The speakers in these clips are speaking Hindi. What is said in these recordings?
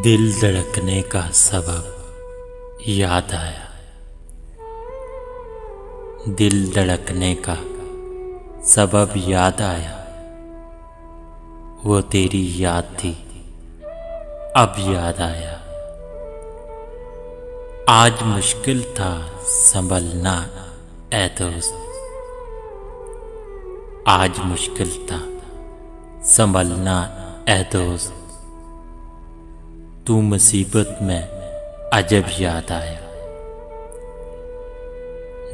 दिल धड़कने का सबब याद आया। दिल धड़कने का सबब याद आया। वो तेरी याद थी, अब याद आया। आज मुश्किल था संभलना ऐ दोस्त। आज मुश्किल था संभलना ऐ दोस्त। तू मुसीबत में अजब याद आया।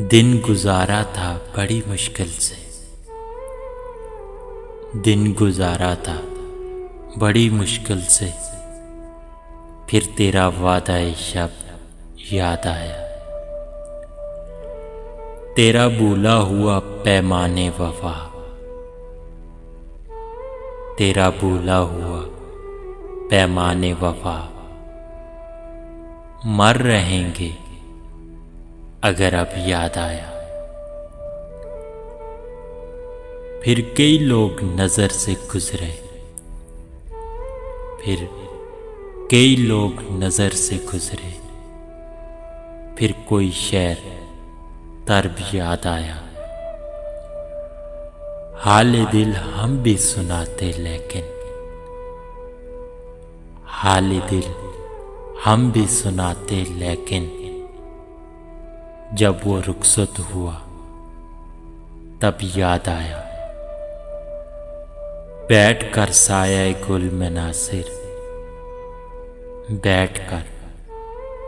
दिन गुजारा था बड़ी मुश्किल से। दिन गुजारा था बड़ी मुश्किल से। फिर तेरा वादा शब्द याद आया। तेरा भूला हुआ पैमाने वफा। तेरा भूला हुआ पैमाने वफा। मर रहेंगे अगर अब याद आया। फिर कई लोग नजर से गुजरे। फिर कई लोग नजर से गुजरे। फिर कोई शेर तर्ब याद आया। हाले दिल हम भी सुनाते लेकिन। हाले दिल हम भी सुनाते लेकिन। जब वो रुखसत हुआ तब याद आया। बैठ कर साया गुल में नासिर। बैठ कर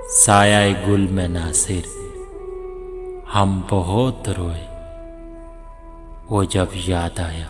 साया गुल में नासिर। हम बहुत रोए वो जब याद आया।